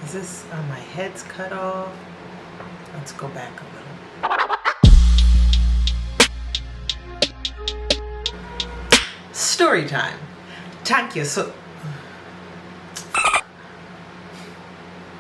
Is this, my head's cut off? Let's go back a little. Story time. Thank you. So,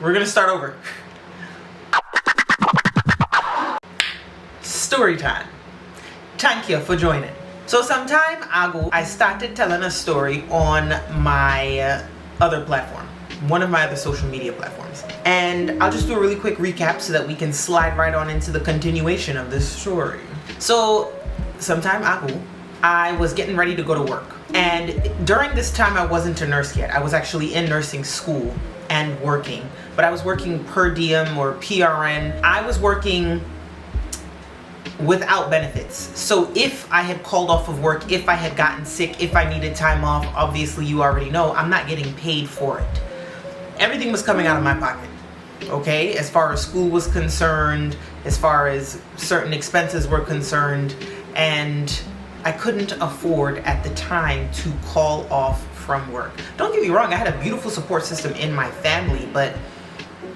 we're gonna start over. Story time. Thank you for joining. So some time ago, I started telling a story on my other platform, one of my other social media platforms. And I'll just do a really quick recap so that we can slide right on into the continuation of this story. So some time ago, I was getting ready to go to work. And during this time, I wasn't a nurse yet. I was actually in nursing school and working, but I was working per diem or PRN. I was working without benefits. So if I had called off of work, if I had gotten sick, if I needed time off, obviously you already know I'm not getting paid for it. Everything was coming out of my pocket. Okay, as far as school was concerned, as far as certain expenses were concerned, and I couldn't afford at the time to call off from work. Don't get me wrong, I had a beautiful support system in my family, but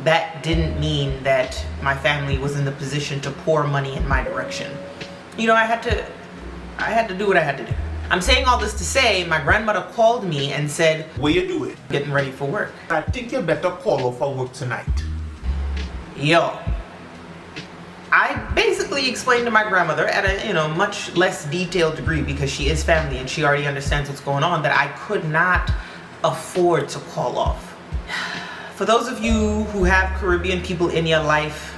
that didn't mean that my family was in the position to pour money in my direction. You know, I had to do what I had to do. I'm saying all this to say, my grandmother called me and said, "What you doing? Getting ready for work. I think you better call off for work tonight." Yo. I basically explained to my grandmother at a, much less detailed degree, because she is family and she already understands what's going on, that I could not afford to call off. For those of you who have Caribbean people in your life,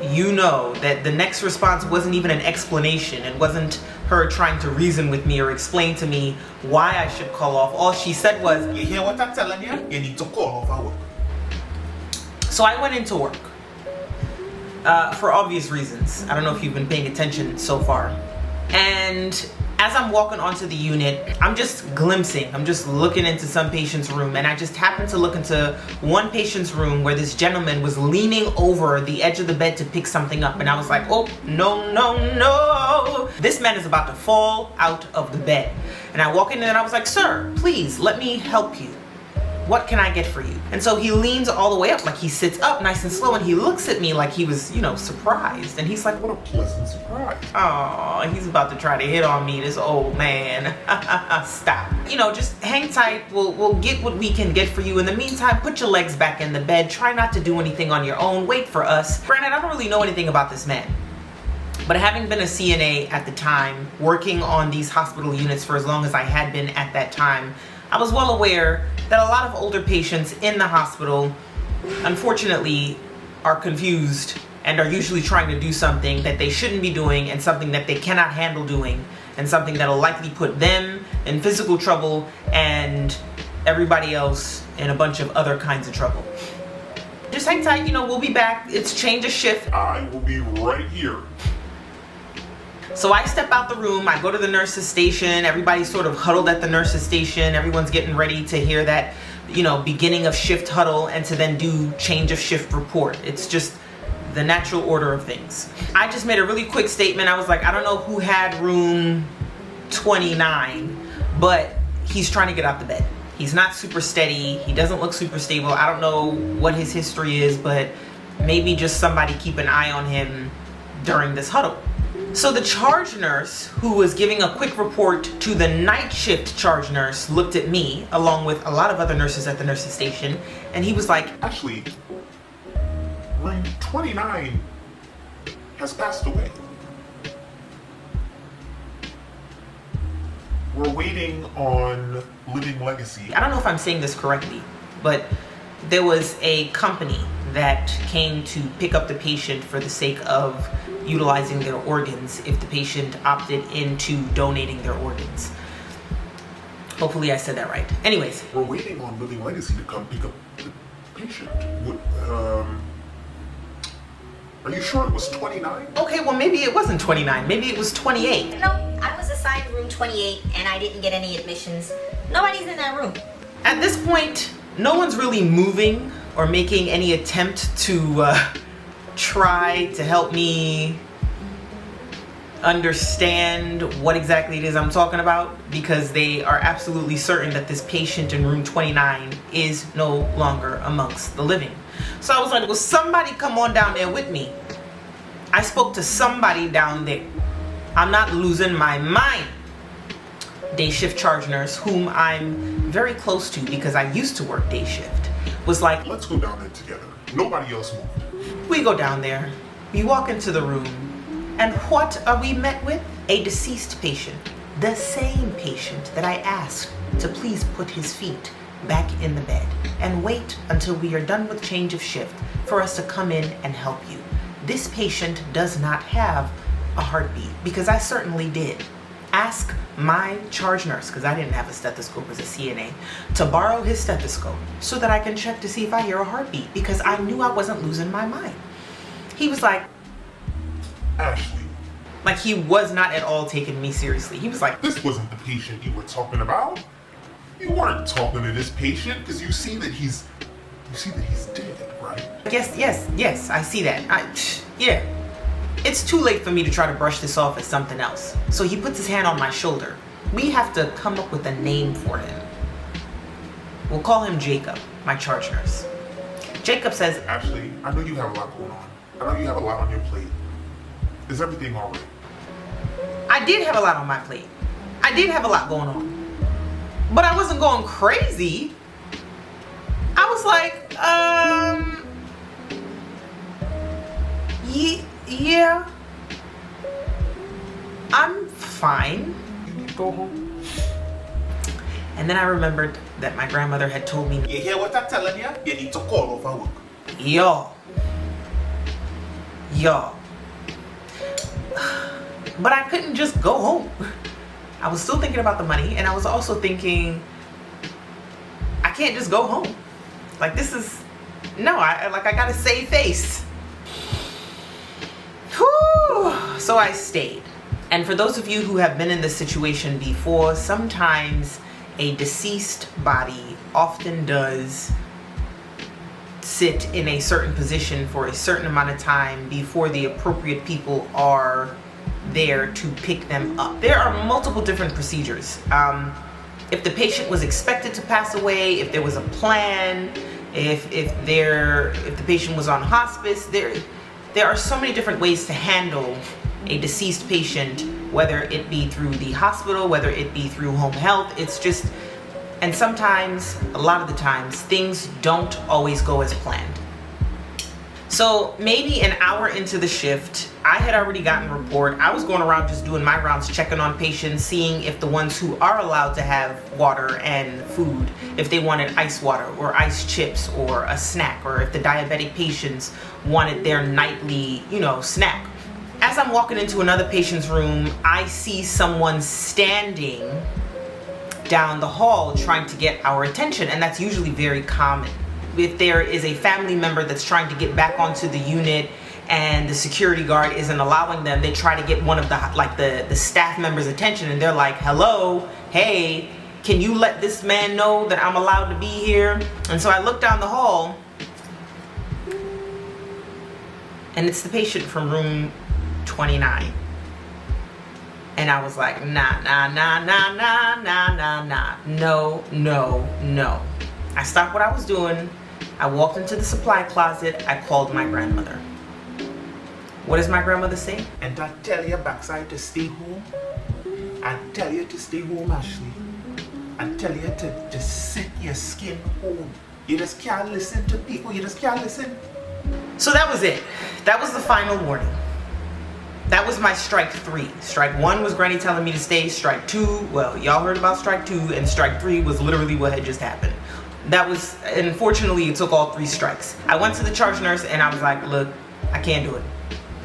you know that the next response wasn't even an explanation. It wasn't her trying to reason with me or explain to me why I should call off. All she said was, "You hear what I'm telling you? You need to call off for work." So I went into work. For obvious reasons. I don't know if you've been paying attention so far. And as I'm walking onto the unit, I'm just glimpsing. I'm just looking into some patient's room, and I just happened to look into one patient's room where this gentleman was leaning over the edge of the bed to pick something up. And I was like, oh, no, no, no. This man is about to fall out of the bed. And I walk in and I was like, "Sir, please let me help you. What can I get for you?" And so he leans all the way up, like he sits up nice and slow, and he looks at me like he was, surprised. And he's like, What a pleasant surprise. "Oh, he's about to try to hit on me, this old man." Stop. Just hang tight. We'll get what we can get for you. In the meantime, put your legs back in the bed. Try not to do anything on your own. Wait for us. Granted, I don't really know anything about this man, but having been a CNA at the time, working on these hospital units for as long as I had been at that time, I was well aware that a lot of older patients in the hospital, unfortunately, are confused and are usually trying to do something that they shouldn't be doing, and something that they cannot handle doing, and something that'll likely put them in physical trouble and everybody else in a bunch of other kinds of trouble. Just hang tight, we'll be back. It's change of shift. I will be right here. So I step out the room, I go to the nurse's station, everybody's sort of huddled at the nurse's station, everyone's getting ready to hear that, beginning of shift huddle and to then do change of shift report. It's just the natural order of things. I just made a really quick statement. I was like, I don't know who had room 29, but he's trying to get out the bed. He's not super steady, he doesn't look super stable. I don't know what his history is, but maybe just somebody keep an eye on him during this huddle. So the charge nurse, who was giving a quick report to the night shift charge nurse, looked at me, along with a lot of other nurses at the nurse's station, and he was like, "Actually, room 29 has passed away. We're waiting on Living Legacy." I don't know if I'm saying this correctly, but there was a company that came to pick up the patient for the sake of utilizing their organs if the patient opted into donating their organs. Hopefully I said that right. Anyways. We're waiting on Living Legacy to come pick up the patient. Are you sure it was 29? Okay, well maybe it wasn't 29. Maybe it was 28. No, I was assigned room 28 and I didn't get any admissions. Nobody's in that room. At this point, no one's really moving or making any attempt to try to help me understand what exactly it is I'm talking about, because they are absolutely certain that this patient in room 29 is no longer amongst the living. So I was like, will somebody come on down there with me? I spoke to somebody down there. I'm not losing my mind. Day shift charge nurse, whom I'm very close to because I used to work day shift, was like, Let's go down there together. Nobody else moved. we go down there, we walk into the room, and what are we met with? A deceased patient. The same patient that I asked to please put his feet back in the bed and wait until we are done with change of shift for us to come in and help you. This patient does not have a heartbeat, because I certainly did ask my charge nurse, because I didn't have a stethoscope as a CNA, to borrow his stethoscope so that I can check to see if I hear a heartbeat, because I knew I wasn't losing my mind. He was like, Ashley, like he was not at all taking me seriously. He was like, this wasn't the patient you were talking about. You weren't talking to this patient because you see that he's dead, right? yes, I see that. Yeah. It's too late for me to try to brush this off as something else. So he puts his hand on my shoulder. We have to come up with a name for him. We'll call him Jacob, my charge nurse. Jacob says, Ashley, I know you have a lot going on. I know you have a lot on your plate. Is everything all right? I did have a lot on my plate. I did have a lot going on. But I wasn't going crazy. I was like, yeah, I'm fine. You need to go home. And then I remembered that my grandmother had told me, You hear what I'm telling you? You need to call off work. y'all. But I couldn't just go home. I was still thinking about the money, and I was also thinking, I can't just go home. Like, this is, no, I gotta save face. Whew. So I stayed. And for those of you who have been in this situation before, sometimes a deceased body often does sit in a certain position for a certain amount of time before the appropriate people are there to pick them up. There are multiple different procedures. If the patient was expected to pass away, if there was a plan, if the patient was on hospice, there are so many different ways to handle a deceased patient, whether it be through the hospital, whether it be through home health. It's just, and sometimes, a lot of the times, things don't always go as planned. So maybe an hour into the shift, I had already gotten a report. I was going around just doing my rounds, checking on patients, seeing if the ones who are allowed to have water and food, if they wanted ice water or ice chips or a snack, or if the diabetic patients wanted their nightly, snack. As I'm walking into another patient's room, I see someone standing down the hall trying to get our attention, and that's usually very common. If there is a family member that's trying to get back onto the unit and the security guard isn't allowing them, they try to get one of the staff members' attention, and they're like, hello, hey, can you let this man know that I'm allowed to be here? And so I look down the hall, and it's the patient from room 29. And I was like, nah, no. I stopped what I was doing. I walked into the supply closet. I called my grandmother. What does my grandmother say? And I tell you, backside, to stay home. I tell you to stay home, Ashley. I tell you to set your skin home. You just can't listen to people. You just can't listen. So that was it. That was the final warning. That was my strike 3. Strike 1 was Granny telling me to stay. Strike 2, well, y'all heard about strike 2, and strike 3 was literally what had just happened. That was, unfortunately, it took all 3 strikes. I went to the charge nurse and I was like, look, I can't do it.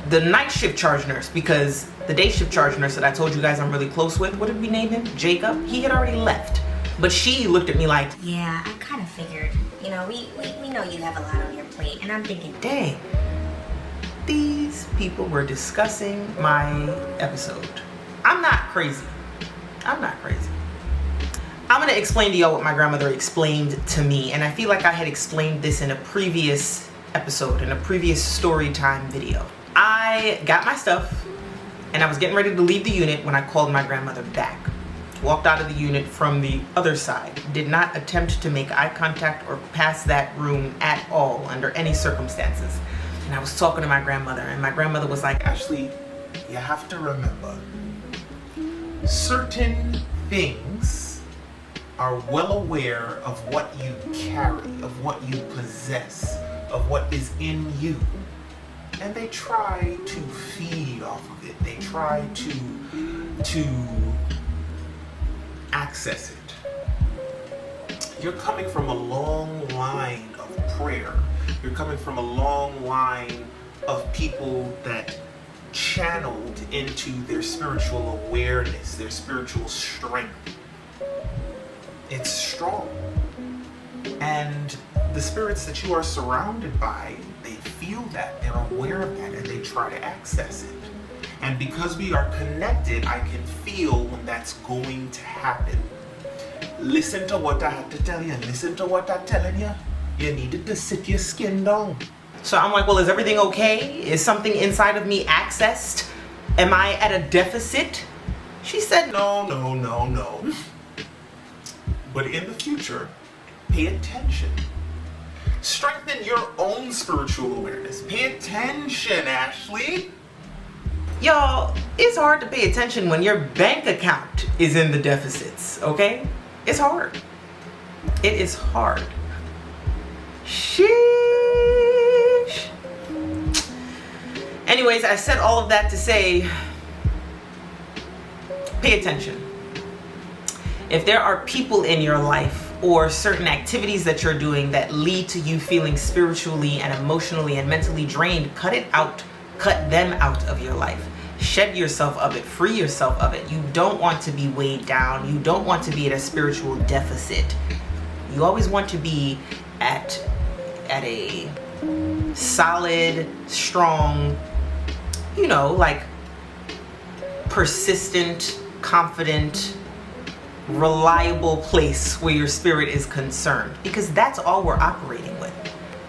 The night shift charge nurse, because the day shift charge nurse that I told you guys I'm really close with, what did we name him? Jacob? He had already left. But she looked at me like, Yeah, I kind of figured. We know you have a lot on your plate, and I'm thinking, dang, these people were discussing my episode. I'm not crazy. I'm going to explain to y'all what my grandmother explained to me, and I feel like I had explained this in a previous episode, in a previous story time video. I got my stuff. and I was getting ready to leave the unit when I called my grandmother back. Walked out of the unit from the other side. Did not attempt to make eye contact or pass that room at all under any circumstances. And I was talking to my grandmother, and my grandmother was like, Ashley, you have to remember, certain things are well aware of what you carry, of what you possess, of what is in you. And they try to feed off of it. They try to access it. You're coming from a long line of prayer. You're coming from a long line of people that channeled into their spiritual awareness, their spiritual strength. It's strong. And the spirits that you are surrounded by, they feel that, they're aware of that, and they try to access it. And because we are connected, I can feel when that's going to happen. Listen to what I had to tell you. Listen to what I'm telling you. You needed to sit your skin down. so I'm like, well, is everything okay? Is something inside of me accessed? Am I at a deficit? She said, No. But in the future, pay attention. Strengthen your own spiritual awareness. Pay attention, Ashley. y'all, it's hard to pay attention when your bank account is in the deficits, okay? It's hard. It is hard. Sheesh. Anyways, I said all of that to say, pay attention. If there are people in your life or certain activities that you're doing that lead to you feeling spiritually and emotionally and mentally drained, cut it out. Cut them out of your life. Shed yourself of it. Free yourself of it. You don't want to be weighed down. You don't want to be at a spiritual deficit. You always want to be at a solid, strong, like persistent, confident, reliable place where your spirit is concerned, because that's all we're operating with.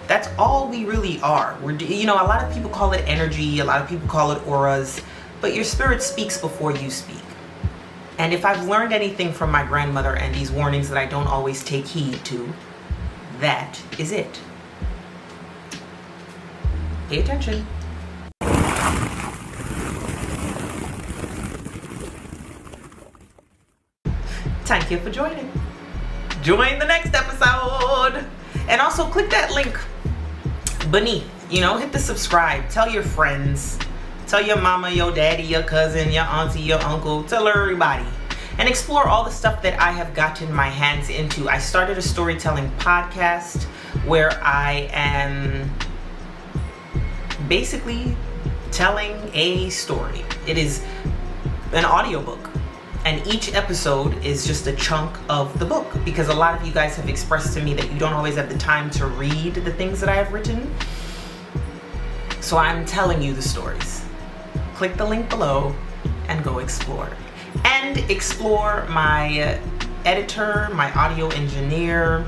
That's all we really are. A lot of people call it energy, a lot of people call it auras, but your spirit speaks before you speak. And if I've learned anything from my grandmother and these warnings that I don't always take heed to, that is it. Pay attention. Thank you for joining. Join the next episode. And also click that link beneath. Hit the subscribe. Tell your friends. Tell your mama, your daddy, your cousin, your auntie, your uncle. Tell everybody. And explore all the stuff that I have gotten my hands into. I started a storytelling podcast where I am basically telling a story. It is an audiobook. And each episode is just a chunk of the book, because a lot of you guys have expressed to me that you don't always have the time to read the things that I have written. So I'm telling you the stories. Click the link below and go explore. And explore my editor, my audio engineer,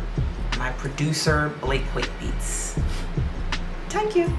my producer, Blake Wakebeats. Thank you.